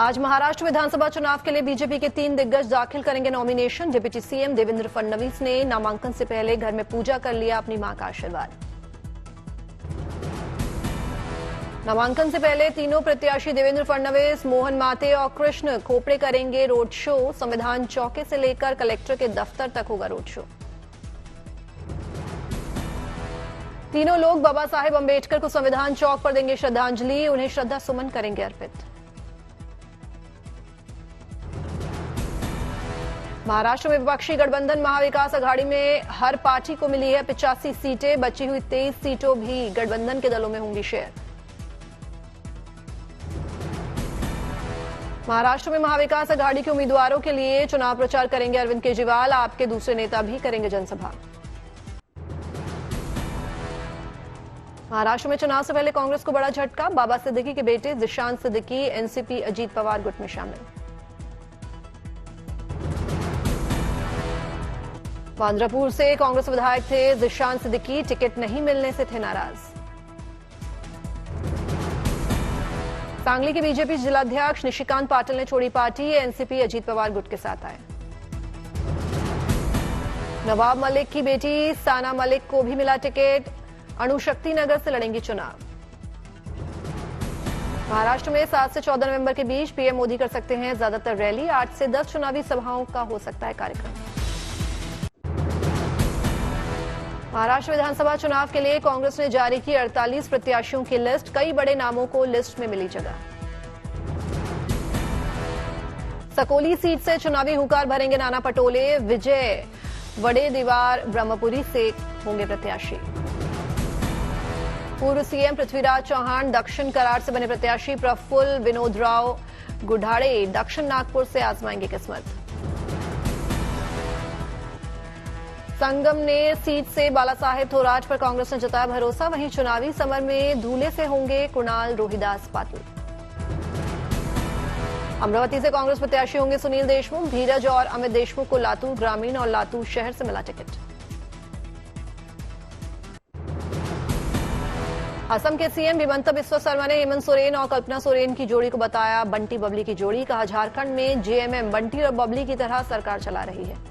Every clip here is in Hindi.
आज महाराष्ट्र विधानसभा चुनाव के लिए बीजेपी के 3 दिग्गज दाखिल करेंगे nomination. Deputy CM Devendra Fadnavis ने नामांकन से पहले घर में पूजा कर लिया अपनी मां का आशीर्वाद। नामांकन से पहले तीनों प्रत्याशी देवेंद्र फडणवीस, मोहन माते और कृष्ण खोपड़े करेंगे रोड शो। संविधान चौके से लेकर कलेक्टर के दफ्तर तक होगा रोड शो। तीनों लोग बाबा साहेब अंबेडकर को संविधान चौक पर देंगे श्रद्धांजलि, उन्हें श्रद्धा सुमन करेंगे अर्पित। महाराष्ट्र में विपक्षी गठबंधन महाविकास अघाड़ी में हर पार्टी को मिली है 85 सीटें। बची हुई 23 सीटों भी गठबंधन के दलों में होंगी शेयर। महाराष्ट्र में महाविकास अघाड़ी के उम्मीदवारों के लिए चुनाव प्रचार करेंगे अरविंद केजरीवाल। आपके दूसरे नेता भी करेंगे जनसभा। महाराष्ट्र में चुनाव से पहले कांग्रेस को बड़ा झटका। बाबा सिद्दीकी के बेटे जिशान सिद्दीकी एनसीपी अजीत पवार गुट में शामिल। बांद्रापुर से कांग्रेस विधायक थे जिशान सिद्दीकी, टिकट नहीं मिलने से थे नाराज। सांगली के बीजेपी जिलाध्यक्ष निशिकांत पाटिल ने छोड़ी पार्टी, एनसीपी अजीत पवार गुट के साथ आए। नवाब मलिक की बेटी साना मलिक को भी मिला टिकट, अणुशक्ति नगर से लड़ेंगी चुनाव। महाराष्ट्र में 7 से 14 नवंबर के बीच पीएम मोदी कर सकते हैं ज्यादातर रैली। 8 से 10 चुनावी सभाओं का हो सकता है कार्यक्रम। महाराष्ट्र विधानसभा चुनाव के लिए कांग्रेस ने जारी की 48 प्रत्याशियों की लिस्ट। कई बड़े नामों को लिस्ट में मिली जगह। सकोली सीट से चुनावी हुंकार भरेंगे नाना पटोले, विजय वडेदीवार ब्रह्मपुरी से होंगे प्रत्याशी। पूर्व सीएम पृथ्वीराज चौहान दक्षिण कराड़ से बने प्रत्याशी। प्रफुल्ल विनोद राव गुढ़ाड़े दक्षिण नागपुर से आजमाएंगे किस्मत। संगम ने सीट से बाला साहेब थोराट पर कांग्रेस ने जताया भरोसा। वहीं चुनावी समर में धूले से होंगे कुणाल रोहिदास पाटिल। अमरावती से कांग्रेस प्रत्याशी होंगे सुनील देशमुख। धीरज और अमित देशमुख को लातूर ग्रामीण और लातूर शहर से मिला टिकट। असम के सीएम हिमंत बिस्वा शर्मा ने हेमंत सोरेन और कल्पना सोरेन की जोड़ी को बताया बंटी बबली की जोड़ी। कहा झारखंड में जेएमएम बंटी और बबली की तरह सरकार चला रही है।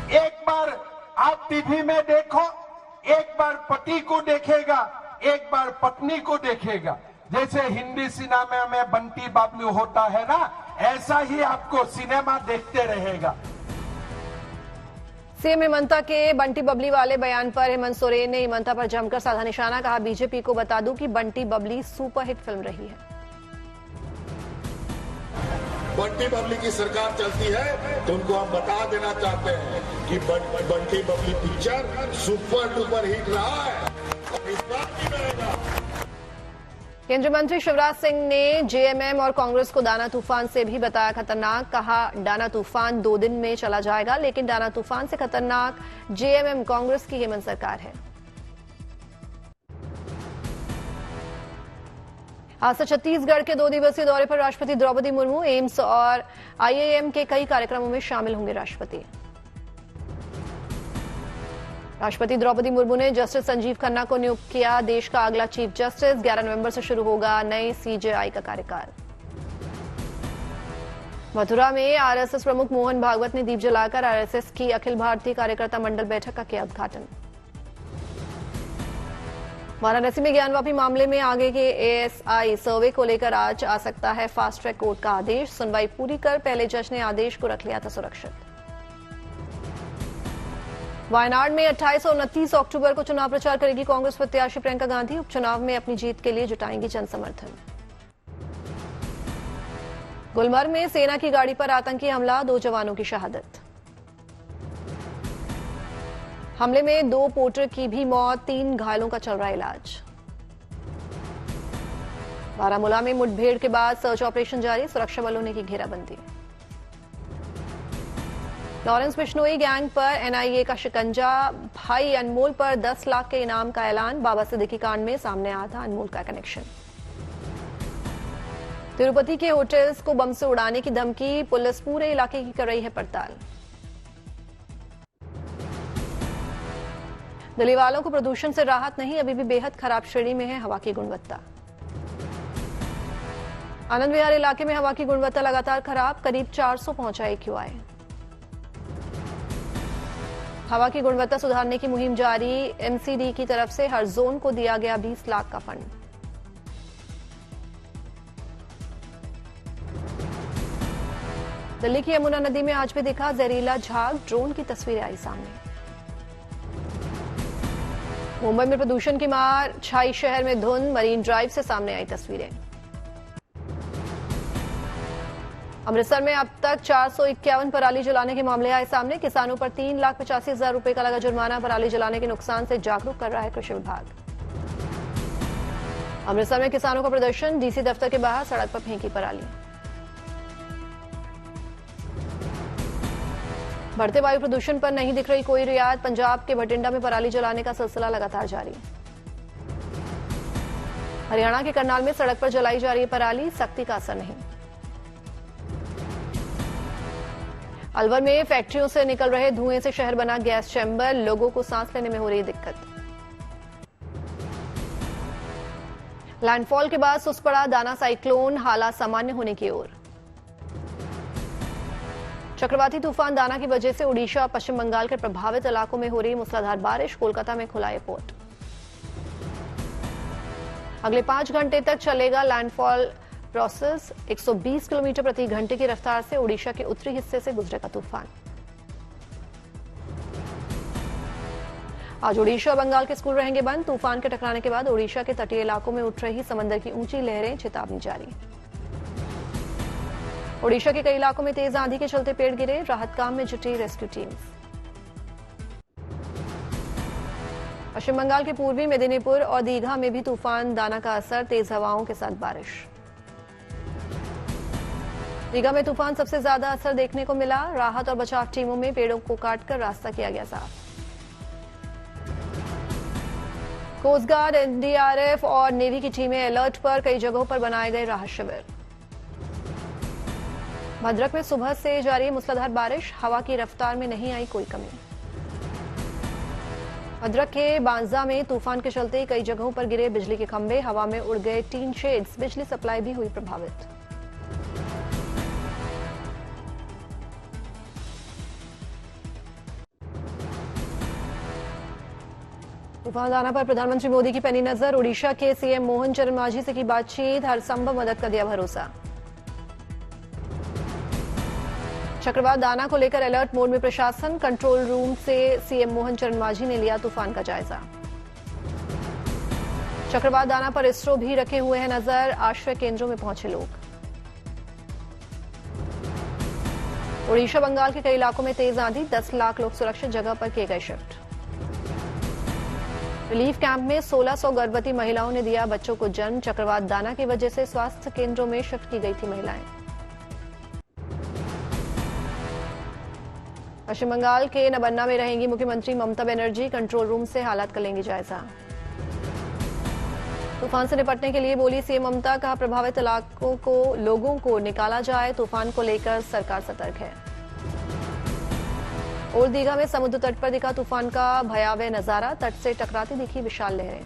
एक बार आप टीवी में देखो, एक बार पति को देखेगा, एक बार पत्नी को देखेगा। जैसे हिंदी सिनेमा में बंटी बाबलू होता है ना, ऐसा ही आपको सिनेमा देखते रहेगा। सीएम हिमंता के बंटी बबली वाले बयान पर हेमंत सोरेन ने हिमंता पर जमकर साधा निशाना। कहा बीजेपी को बता दूं कि बंटी बबली सुपरहिट फिल्म रही है। बंटी बबली की सरकार चलती है तो उनको हम बता देना चाहते हैं कि Bunty Babli picture super duper hit रहा है और इस बार भी रहेगा। केंद्रीय मंत्री शिवराज सिंह ने जेएमएम और कांग्रेस को दाना तूफान से भी बताया खतरनाक। कहा दाना तूफान 2 दिन में चला जाएगा, लेकिन दाना तूफान से खतरनाक जेएमएम कांग्रेस की हेमंत सरकार है। आज से छत्तीसगढ़ के 2 दिवसीय दौरे पर राष्ट्रपति द्रौपदी मुर्मू। एम्स और आईआईएम के कई कार्यक्रमों में शामिल होंगे राष्ट्रपति। राष्ट्रपति द्रौपदी मुर्मू ने जस्टिस संजीव खन्ना को नियुक्त किया देश का अगला चीफ जस्टिस। 11 नवंबर से शुरू होगा नए सीजेआई का कार्यकाल। मथुरा में आरएसएस प्रमुख मोहन भागवत ने दीप जलाकर आरएसएस की अखिल भारतीय कार्यकर्ता मंडल बैठक का किया उद्घाटन। वाराणसी में ज्ञानवापी मामले में आगे के एएसआई सर्वे को लेकर आज आ सकता है फास्ट ट्रैक कोर्ट का आदेश। सुनवाई पूरी कर पहले जज ने आदेश को रख लिया था सुरक्षित। वायनाड में 28 और 29 अक्टूबर को चुनाव प्रचार करेगी कांग्रेस प्रत्याशी प्रियंका गांधी। उपचुनाव में अपनी जीत के लिए जुटाएंगी जनसमर्थन। गुलमर्ग में सेना की गाड़ी पर आतंकी हमला, 2 जवानों की शहादत। हमले में 2 पोर्टर की भी मौत, 3 घायलों का चल रहा इलाज। बारामूला में मुठभेड़ के बाद सर्च ऑपरेशन जारी, सुरक्षा बलों ने की घेराबंदी। लॉरेंस बिश्नोई गैंग पर एनआईए का शिकंजा, भाई अनमोल पर 10 लाख के इनाम का ऐलान। बाबा सिद्दीकी कांड में सामने आया था अनमोल का कनेक्शन। तिरुपति के होटल्स को बम से उड़ाने की धमकी, पुलिस पूरे इलाके की कर रही है पड़ताल। दिल्ली वालों को प्रदूषण से राहत नहीं, अभी भी बेहद खराब श्रेणी में है हवा की गुणवत्ता। आनंद विहार इलाके में हवा की गुणवत्ता लगातार खराब, करीब 400 पहुंचा AQI। हवा की गुणवत्ता सुधारने की मुहिम जारी, MCD की तरफ से हर जोन को दिया गया 20 लाख का फंड। दिल्ली की यमुना नदी में आज भी दिखा जहरीला झाग, ड्रोन की तस्वीरें आई सामने। मुंबई में प्रदूषण की मार छाई, शहर में धुंध, मरीन ड्राइव से सामने आई तस्वीरें। अमृतसर में अब तक 451 पराली जलाने के मामले आए सामने, किसानों पर 3,85,000 रुपए का लगा जुर्माना, पराली जलाने के नुकसान से जागरूक कर रहा है कृषि विभाग। अमृतसर में किसानों का प्रदर्शन, DC दफ्तर के बाहर सड़क पर फेंकी पराली। बढ़ते वायु प्रदूषण पर नहीं दिख रही कोई रियायत, पंजाब के भटिंडा में पराली जलाने का सिलसिला लगातार जारी। हरियाणा के करनाल में सड़क पर जलाई जा रही है पराली, सख्ती का असर नहीं। अलवर में फैक्ट्रियों से निकल रहे धुएं से शहर बना गैस चैम्बर, लोगों को सांस लेने में हो रही दिक्कत। लैंडफॉल के बाद सुस्त पड़ा दाना साइक्लोन, हालात सामान्य होने की ओर। चक्रवाती तूफान दाना की वजह से ओडिशा और पश्चिम बंगाल के प्रभावित इलाकों में हो रही मूसलाधार बारिश, कोलकाता में खुला एयरपोर्ट। अगले 5 घंटे तक चलेगा लैंडफॉल प्रोसेस, 120 किलोमीटर प्रति घंटे की रफ्तार से ओडिशा के उत्तरी हिस्से से गुजरेगा तूफान। आज ओडिशा और बंगाल के स्कूल रहेंगे बंद, तूफान के टकराने के बाद ओडिशा के तटीय इलाकों में उठ रही समंदर की ऊंची लहरें, चेतावनी जारी। ओडिशा के कई इलाकों में तेज आंधी के चलते पेड़ गिरे, राहत काम में जुटी रेस्क्यू टीम्स। पश्चिम बंगाल के पूर्वी मेदिनीपुर और दीघा में भी तूफान दाना का असर, तेज हवाओं के साथ बारिश। दीघा में तूफान सबसे ज्यादा असर देखने को मिला, राहत और बचाव टीमों में पेड़ों को काटकर रास्ता किया गया साफ। कोस्ट गार्ड, NDRF और नेवी की टीमें अलर्ट पर, कई जगहों पर बनाए गए राहत शिविर। भद्रक में सुबह से जारी मूसलाधार बारिश, हवा की रफ्तार में नहीं आई कोई कमी। भद्रक के बांजा में तूफान के चलते कई जगहों पर गिरे बिजली के खंभे, हवा में उड़ गए टीन शेड्स, बिजली सप्लाई भी हुई प्रभावित। तूफान दाना पर प्रधानमंत्री मोदी की पैनी नजर, ओडिशा के CM मोहन चरण मांझी से की बातचीत, हर संभव मदद का दिया भरोसा। चक्रवात दाना को लेकर अलर्ट मोड में प्रशासन, कंट्रोल रूम से CM मोहन चरण मांझी ने लिया तूफान का जायजा। चक्रवात दाना पर इसरो भी रखे हुए हैं नजर, आश्रय केंद्रों में पहुंचे लोग। ओडिशा बंगाल के कई इलाकों में तेज आंधी, 10 लाख लोग सुरक्षित जगह पर किए गए शिफ्ट। रिलीफ कैंप में 1600 गर्भवती महिलाओं ने दिया बच्चों को जन्म, चक्रवात दाना की वजह से स्वास्थ्य केंद्रों में शिफ्ट की गई थी महिलाएं। पश्चिम बंगाल के नबन्ना में रहेंगी मुख्यमंत्री ममता बनर्जी, कंट्रोल रूम से हालात का लेंगी जायजा। तूफान से निपटने के लिए बोली CM ममता, कहा प्रभावित इलाकों को लोगों को निकाला जाए, तूफान को लेकर सरकार सतर्क है। और दीघा में समुद्र तट पर दिखा तूफान का भयावह नजारा, तट से टकराती दिखी विशाल लहरें।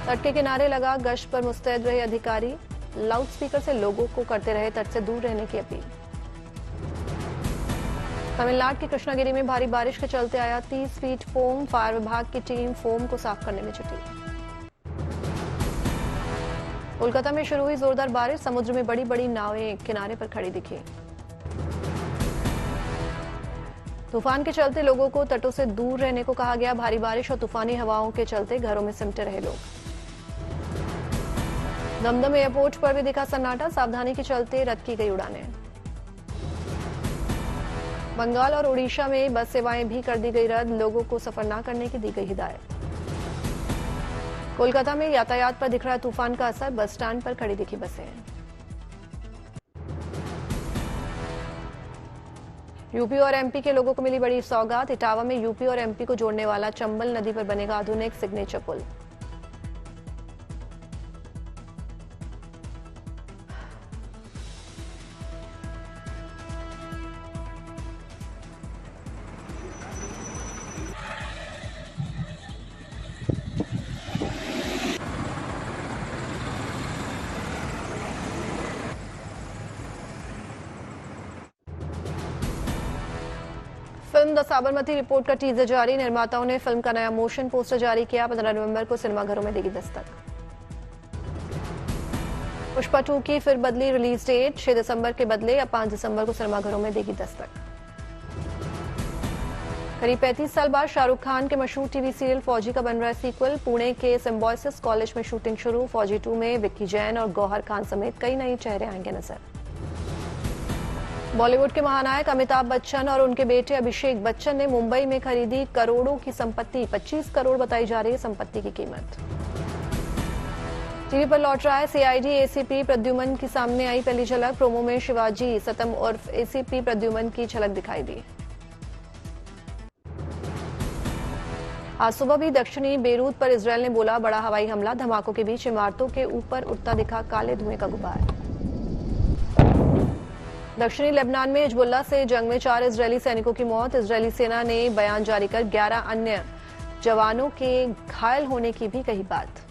तट के किनारे लगा गश्त पर मुस्तैद रहे अधिकारी, लाउडस्पीकर से लोगों को करते रहे तट से दूर रहने की अपील। तमिलनाडु के कृष्णागिरी में भारी बारिश के चलते आया 30 फीट फोम, फायर विभाग की टीम फोम को साफ करने में जुटी। कोलकाता में शुरू हुई जोरदार बारिश, समुद्र में बड़ी बड़ी नावें किनारे पर खड़ी दिखी। तूफान के चलते लोगों को तटों से दूर रहने को कहा गया, भारी बारिश और तूफानी हवाओं के चलते घरों में सिमटे रहे लोग। दमदम एयरपोर्ट पर भी दिखा सन्नाटा, सावधानी के चलते रद्द की गई उड़ानें। बंगाल और ओडिशा में बस सेवाएं भी कर दी गई रद्द, लोगों को सफर न करने की दी गई हिदायत। कोलकाता में यातायात पर दिख रहा तूफान का असर, बस स्टैंड पर खड़ी दिखी बसें। यूपी और MP के लोगों को मिली बड़ी सौगात, इटावा में यूपी और MP को जोड़ने वाला चंबल नदी पर बनेगा आधुनिक सिग्नेचर पुल। फिल्म द साबरमती रिपोर्ट का टीजर जारी। निर्माताओं ने फिल्म का नया मोशन पोस्टर जारी किया। 15 नवंबर को सिनेमाघरों में देगी दस्तक। पुष्पा 2 की फिर बदली रिलीज डेट। 6 दिसंबर के बदले अब 5 दिसंबर को सिनेमाघरों में देगी दस्तक। करीब 35 साल बाद शाहरुख खान के मशहूर टीवी सीरियल फौजी का बन रहा है सीक्वल। पुणे के सिम्बॉयसिस कॉलेज में शूटिंग शुरू। फौजी 2 में विक्की जैन और गौहर खान समेत कई नए चेहरे आएंगे नजर। बॉलीवुड के महानायक अमिताभ बच्चन और उनके बेटे अभिषेक बच्चन ने मुंबई में खरीदी करोड़ों की संपत्ति। 25 करोड़ बताई जा रही है संपत्ति की कीमत। टीवी पर लौट रहा है सीआईडी एसीपी प्रद्युमन की सामने आई पहली झलक। प्रोमो में शिवाजी सतम उर्फ एसीपी प्रद्युमन की झलक दिखाई दी। आज सुबह भी दक्षिणी बेरूत पर इजरायल ने बोला बड़ा हवाई हमला। धमाकों के बीच इमारतों के ऊपर उठता दिखा काले धुएं का गुबार। दक्षिणी लेबनान में हिजबुल्लाह से जंग में 4 इजरायली सैनिकों की मौत। इजरायली सेना ने बयान जारी कर 11 अन्य जवानों के घायल होने की भी कही बात।